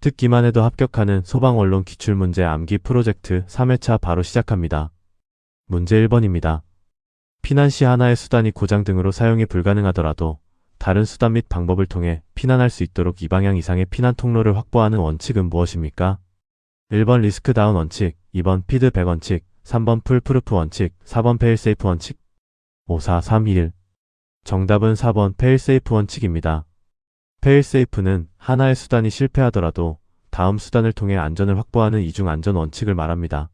듣기만 해도 합격하는 소방언론 기출문제 암기 프로젝트 3회차 바로 시작합니다. 문제 1번입니다. 피난 시 하나의 수단이 고장 등으로 사용이 불가능하더라도 다른 수단 및 방법을 통해 피난할 수 있도록 이 방향 이상의 피난 통로를 확보하는 원칙은 무엇입니까? 1번 리스크 다운 원칙, 2번 피드백 원칙, 3번 풀프루프 원칙, 4번 페일세이프 원칙. 5, 4, 3, 2, 1. 정답은 4번 페일세이프 원칙입니다. 페일세이프는 하나의 수단이 실패하더라도 다음 수단을 통해 안전을 확보하는 이중 안전 원칙을 말합니다.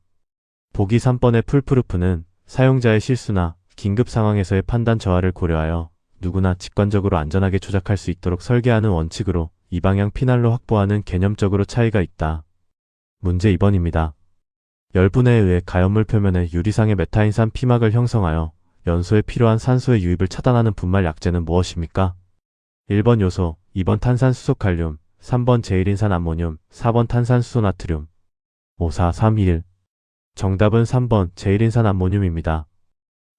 보기 3번의 풀프루프는 사용자의 실수나 긴급 상황에서의 판단 저하를 고려하여 누구나 직관적으로 안전하게 조작할 수 있도록 설계하는 원칙으로 이 방향 피난로 확보하는 개념적으로 차이가 있다. 문제 2번입니다. 열분해에 의해 가연물 표면에 유리상의 메타인산 피막을 형성하여 연소에 필요한 산소의 유입을 차단하는 분말 약재는 무엇입니까? 1번 요소, 2번 탄산수소칼륨, 3번 제일인산 암모늄, 4번 탄산수소 나트륨. 5, 4, 3, 2, 1. 정답은 3번 제일인산 암모늄입니다.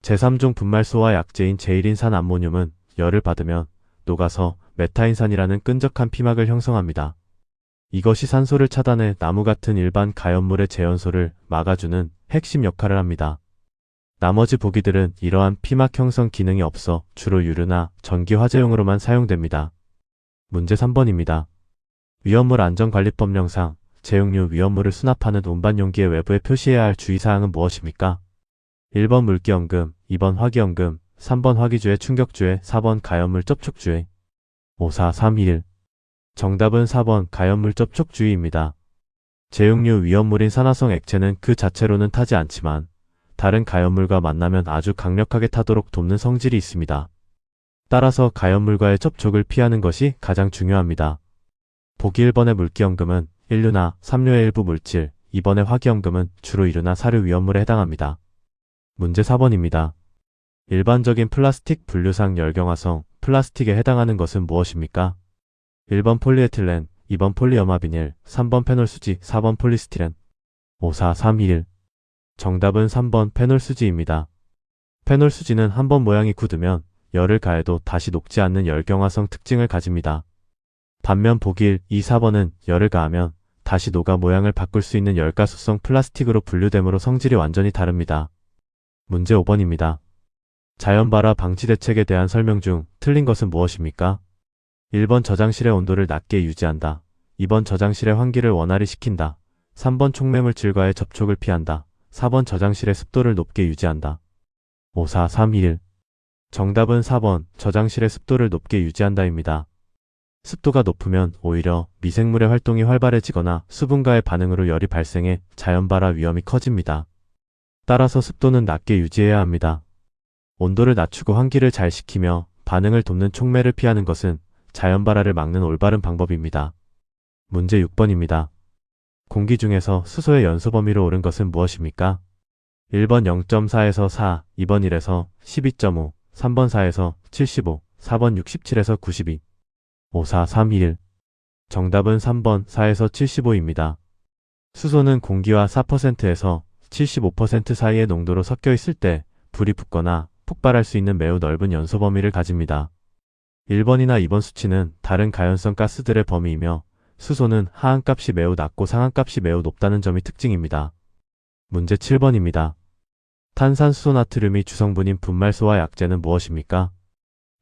제3종 분말소와 약재인 제일인산 암모늄은 열을 받으면 녹아서 메타인산이라는 끈적한 피막을 형성합니다. 이것이 산소를 차단해 나무 같은 일반 가연물의 재연소를 막아주는 핵심 역할을 합니다. 나머지 보기들은 이러한 피막 형성 기능이 없어 주로 유류나 전기 화재용으로만 사용됩니다. 문제 3번입니다. 위험물 안전관리법령상 제용류 위험물을 수납하는 운반 용기의 외부에 표시해야 할 주의사항은 무엇입니까? 1번 물기엄금, 2번 화기엄금, 3번 화기주의 충격주의, 4번 가연물 접촉주의. 5, 4, 3, 2, 1. 정답은 4번 가연물 접촉주의입니다. 제용류 위험물인 산화성 액체는 그 자체로는 타지 않지만 다른 가연물과 만나면 아주 강력하게 타도록 돕는 성질이 있습니다. 따라서 가연물과의 접촉을 피하는 것이 가장 중요합니다. 보기 1번의 물기엄금은 1류나 3류의 일부 물질, 2번의 화기엄금은 주로 2류나 4류 위험물에 해당합니다. 문제 4번입니다. 일반적인 플라스틱 분류상 열경화성 플라스틱에 해당하는 것은 무엇입니까? 1번 폴리에틸렌, 2번 폴리염화비닐, 3번 페놀수지, 4번 폴리스티렌. 5, 4, 3, 2, 1. 정답은 3번 페놀수지입니다. 페놀수지는 한번 모양이 굳으면 열을 가해도 다시 녹지 않는 열경화성 특징을 가집니다. 반면 보기 1, 2, 4번은 열을 가하면 다시 녹아 모양을 바꿀 수 있는 열가수성 플라스틱으로 분류되므로 성질이 완전히 다릅니다. 문제 5번입니다. 자연발화 방지 대책에 대한 설명 중 틀린 것은 무엇입니까? 1번 저장실의 온도를 낮게 유지한다. 2번 저장실의 환기를 원활히 시킨다. 3번 촉매물질과의 접촉을 피한다. 4번 저장실의 습도를 높게 유지한다. 5, 4, 3, 2, 1. 정답은 4번 저장실의 습도를 높게 유지한다입니다. 습도가 높으면 오히려 미생물의 활동이 활발해지거나 수분과의 반응으로 열이 발생해 자연발화 위험이 커집니다. 따라서 습도는 낮게 유지해야 합니다. 온도를 낮추고 환기를 잘 시키며 반응을 돕는 촉매를 피하는 것은 자연발화를 막는 올바른 방법입니다. 문제 6번입니다. 공기 중에서 수소의 연소 범위로 옳은 것은 무엇입니까? 1번 0.4에서 4, 2번 1에서 12.5, 3번 4에서 75, 4번 67에서 92. 5, 4, 3, 2, 1. 정답은 3번 4에서 75입니다. 수소는 공기와 4%에서 75% 사이의 농도로 섞여 있을 때 불이 붙거나 폭발할 수 있는 매우 넓은 연소 범위를 가집니다. 1번이나 2번 수치는 다른 가연성 가스들의 범위이며 수소는 하한값이 매우 낮고 상한값이 매우 높다는 점이 특징입니다. 문제 7번입니다. 탄산수소 나트륨이 주성분인 분말소와 약재는 무엇입니까?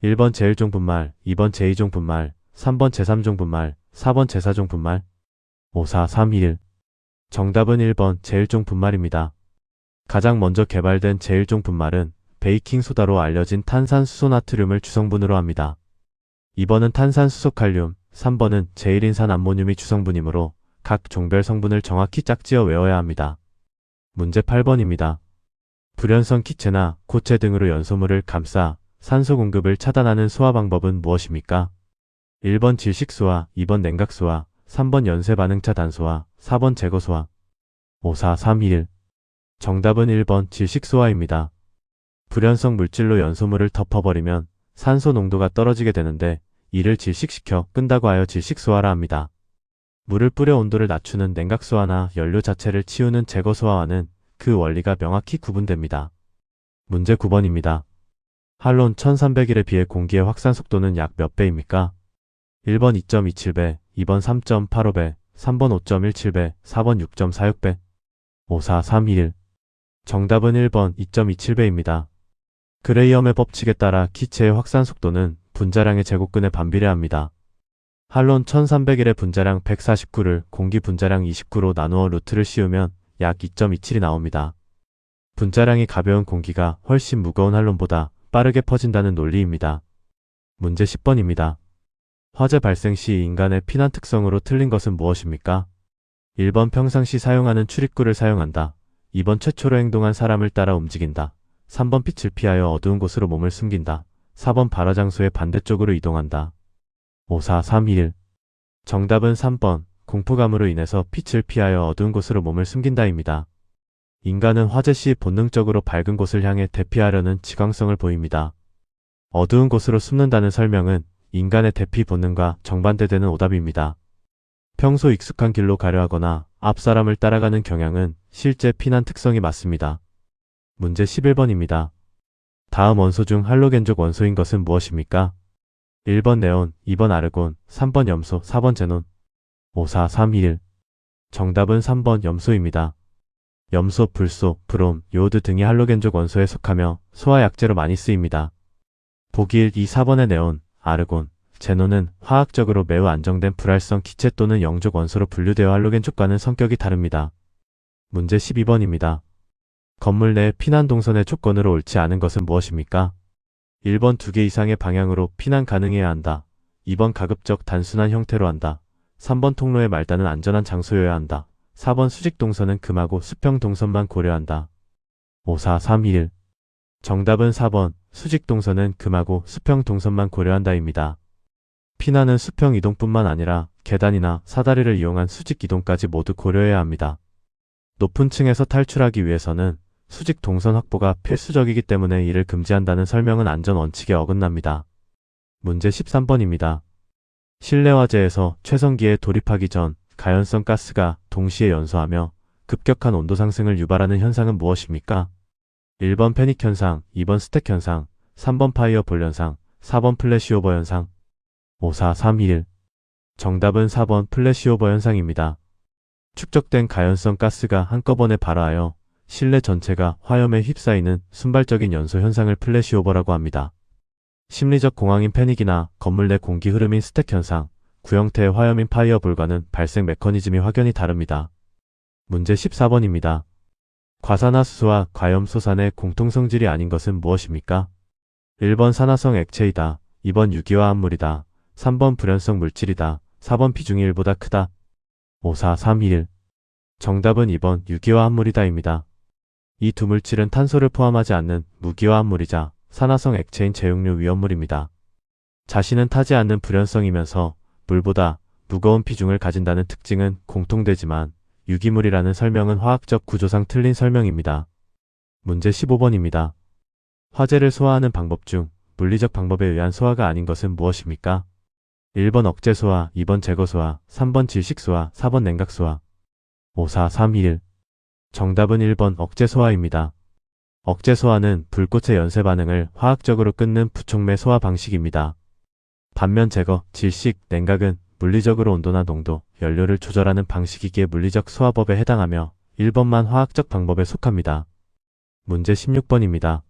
1번 제1종 분말, 2번 제2종 분말, 3번 제3종 분말, 4번 제4종 분말. 5, 4, 3, 2, 1. 정답은 1번 제1종 분말입니다. 가장 먼저 개발된 제1종 분말은 베이킹소다로 알려진 탄산수소 나트륨을 주성분으로 합니다. 2번은 탄산수소칼륨, 3번은 제일인산 암모늄이 주성분이므로 각 종별 성분을 정확히 짝지어 외워야 합니다. 문제 8번입니다. 불연성 기체나 고체 등으로 연소물을 감싸 산소 공급을 차단하는 소화 방법은 무엇입니까? 1번 질식소화, 2번 냉각소화, 3번 연쇄 반응차 단소화, 4번 제거소화. 5, 4, 3, 2, 1. 정답은 1번 질식소화입니다. 불연성 물질로 연소물을 덮어버리면 산소 농도가 떨어지게 되는데 이를 질식시켜 끈다고 하여 질식소화라 합니다. 물을 뿌려 온도를 낮추는 냉각소화나 연료 자체를 치우는 제거소화와는 그 원리가 명확히 구분됩니다. 문제 9번입니다. 할론 1300일에 비해 공기의 확산 속도는 약 몇 배입니까? 1번 2.27배, 2번 3.85배, 3번 5.17배, 4번 6.46배. 54321. 정답은 1번 2.27배입니다. 그레이엄의 법칙에 따라 기체의 확산 속도는 분자량의 제곱근에 반비례합니다. 한론 1300일의 분자량 149를 공기 분자량 29로 나누어 루트를 씌우면 약 2.27이 나옵니다. 분자량이 가벼운 공기가 훨씬 무거운 한론보다 빠르게 퍼진다는 논리입니다. 문제 10번입니다. 화재 발생 시 인간의 피난 특성으로 틀린 것은 무엇입니까? 1번 평상시 사용하는 출입구를 사용한다. 2번 최초로 행동한 사람을 따라 움직인다. 3번 빛을 피하여 어두운 곳으로 몸을 숨긴다. 4번 발화 장소의 반대쪽으로 이동한다. 54321. 정답은 3번 공포감으로 인해서 빛을 피하여 어두운 곳으로 몸을 숨긴다입니다. 인간은 화재 시 본능적으로 밝은 곳을 향해 대피하려는 지광성을 보입니다. 어두운 곳으로 숨는다는 설명은 인간의 대피 본능과 정반대되는 오답입니다. 평소 익숙한 길로 가려 하거나 앞 사람을 따라가는 경향은 실제 피난 특성이 맞습니다. 문제 11번입니다. 다음 원소 중 할로겐족 원소인 것은 무엇입니까? 1번 네온, 2번 아르곤, 3번 염소, 4번 제논. 54321. 정답은 3번 염소입니다. 염소, 불소, 브롬, 요오드 등이 할로겐족 원소에 속하며 소화약재로 많이 쓰입니다. 보기 1, 2, 4번의 네온, 아르곤, 제논은 화학적으로 매우 안정된 불활성 기체 또는 영족 원소로 분류되어 할로겐족과는 성격이 다릅니다. 문제 12번입니다. 건물 내 피난 동선의 조건으로 옳지 않은 것은 무엇입니까? 1번 2개 이상의 방향으로 피난 가능해야 한다. 2번 가급적 단순한 형태로 한다. 3번 통로의 말단은 안전한 장소여야 한다. 4번 수직 동선은 금하고 수평 동선만 고려한다. 54321. 정답은 4번 수직 동선은 금하고 수평 동선만 고려한다입니다. 피난은 수평 이동뿐만 아니라 계단이나 사다리를 이용한 수직 이동까지 모두 고려해야 합니다. 높은 층에서 탈출하기 위해서는 수직 동선 확보가 필수적이기 때문에 이를 금지한다는 설명은 안전 원칙에 어긋납니다. 문제 13번입니다. 실내 화재에서 최성기에 돌입하기 전 가연성 가스가 동시에 연소하며 급격한 온도 상승을 유발하는 현상은 무엇입니까? 1번 패닉 현상, 2번 스택 현상, 3번 파이어볼 현상, 4번 플래시오버 현상. 54321. 정답은 4번 플래시오버 현상입니다. 축적된 가연성 가스가 한꺼번에 발화하여 실내 전체가 화염에 휩싸이는 순발적인 연소 현상을 플래시오버라고 합니다. 심리적 공황인 패닉이나 건물 내 공기 흐름인 스택 현상, 구형태의 화염인 파이어볼과는 발생 메커니즘이 확연히 다릅니다. 문제 14번입니다. 과산화수소와 과염소산의 공통성질이 아닌 것은 무엇입니까? 1번 산화성 액체이다. 2번 유기화합물이다. 3번 불연성 물질이다. 4번 비중이 1보다 크다. 54321. 정답은 2번 유기화합물이다입니다. 이 두 물질은 탄소를 포함하지 않는 무기화합물이자 산화성 액체인 제육류 위험물입니다. 자신은 타지 않는 불연성이면서 물보다 무거운 비중을 가진다는 특징은 공통되지만 유기물이라는 설명은 화학적 구조상 틀린 설명입니다. 문제 15번입니다. 화재를 소화하는 방법 중 물리적 방법에 의한 소화가 아닌 것은 무엇입니까? 1번 억제소화, 2번 제거소화, 3번 질식소화, 4번 냉각소화. 54321. 정답은 1번 억제소화입니다. 억제소화는 불꽃의 연쇄 반응을 화학적으로 끊는 부촉매 소화 방식입니다. 반면 제거, 질식, 냉각은 물리적으로 온도나 농도, 연료를 조절하는 방식이기에 물리적 소화법에 해당하며 1번만 화학적 방법에 속합니다. 문제 16번입니다.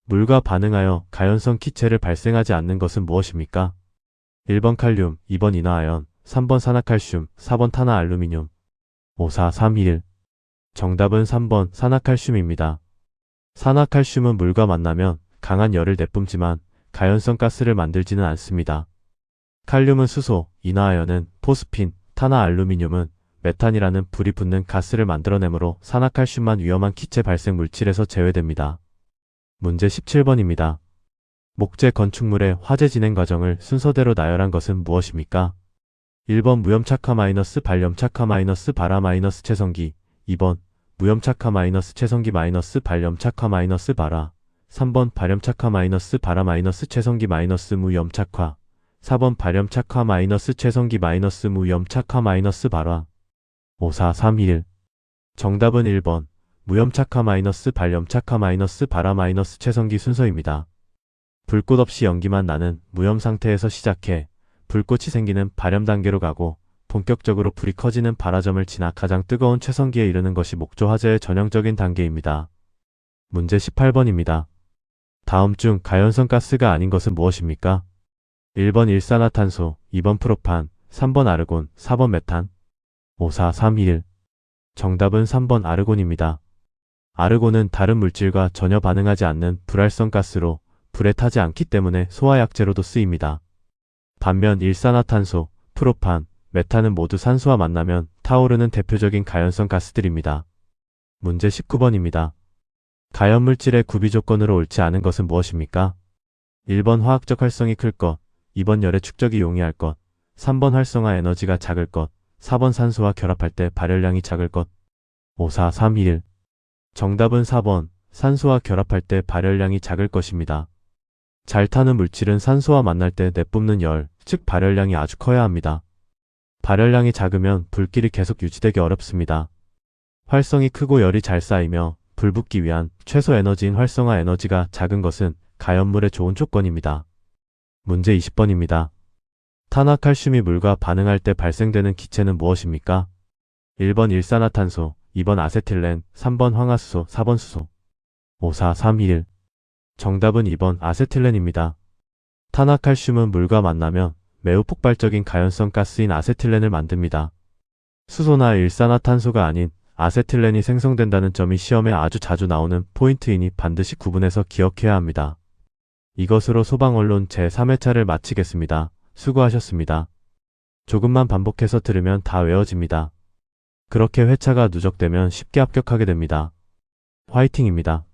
물과 반응하여 가연성 기체를 발생하지 않는 것은 무엇입니까? 1번 칼륨, 2번 인화아연, 3번 산화칼슘, 4번 탄화알루미늄. 54321. 정답은 3번 산화칼슘입니다. 산화칼슘은 물과 만나면 강한 열을 내뿜지만 가연성 가스를 만들지는 않습니다. 칼륨은 수소, 인화아연은 포스핀, 탄화알루미늄은 메탄이라는 불이 붙는 가스를 만들어내므로 산화칼슘만 위험한 기체 발생 물질에서 제외됩니다. 문제 17번입니다. 목재 건축물의 화재 진행 과정을 순서대로 나열한 것은 무엇입니까? 1번 무염착화 마이너스 발염착화 마이너스 발화 마이너스 채성기, 2번 무염착화 마이너스 채성기 마이너스 발염착화 마이너스 발화, 3번 발염착화 마이너스 발화 마이너스 채성기 마이너스 무염착화, 4번 발염착화 마이너스 채성기 마이너스 무염착화 마이너스 발화. 54321. 정답은 1번 무염착화 마이너스 발염착화 마이너스 발화 마이너스 채성기 순서입니다. 불꽃 없이 연기만 나는 무염 상태에서 시작해 불꽃이 생기는 발염 단계로 가고 본격적으로 불이 커지는 발화점을 지나 가장 뜨거운 최성기에 이르는 것이 목조 화재의 전형적인 단계입니다. 문제 18번입니다. 다음 중 가연성 가스가 아닌 것은 무엇입니까? 1번 일산화탄소, 2번 프로판, 3번 아르곤, 4번 메탄. 5, 4, 3, 2, 1. 정답은 3번 아르곤입니다. 아르곤은 다른 물질과 전혀 반응하지 않는 불활성 가스로 불에 타지 않기 때문에 소화약재로도 쓰입니다. 반면 일산화탄소, 프로판, 메탄은 모두 산소와 만나면 타오르는 대표적인 가연성 가스들입니다. 문제 19번입니다. 가연물질의 구비 조건으로 옳지 않은 것은 무엇입니까? 1번 화학적 활성이 클 것, 2번 열의 축적이 용이할 것, 3번 활성화 에너지가 작을 것, 4번 산소와 결합할 때 발열량이 작을 것. 5, 4, 3, 2, 1. 정답은 4번, 산소와 결합할 때 발열량이 작을 것입니다. 잘 타는 물질은 산소와 만날 때 내뿜는 열, 즉 발열량이 아주 커야 합니다. 발열량이 작으면 불길이 계속 유지되기 어렵습니다. 활성이 크고 열이 잘 쌓이며 불 붙기 위한 최소 에너지인 활성화 에너지가 작은 것은 가연물의 좋은 조건입니다. 문제 20번입니다. 탄화칼슘이 물과 반응할 때 발생되는 기체는 무엇입니까? 1번 일산화탄소, 2번 아세틸렌, 3번 황화수소, 4번 수소. 5, 4, 3, 2, 1. 정답은 2번 아세틸렌입니다. 탄화칼슘은 물과 만나면 매우 폭발적인 가연성 가스인 아세틸렌을 만듭니다. 수소나 일산화탄소가 아닌 아세틸렌이 생성된다는 점이 시험에 아주 자주 나오는 포인트이니 반드시 구분해서 기억해야 합니다. 이것으로 소방언론 제3회차를 마치겠습니다. 수고하셨습니다. 조금만 반복해서 들으면 다 외워집니다. 그렇게 회차가 누적되면 쉽게 합격하게 됩니다. 화이팅입니다.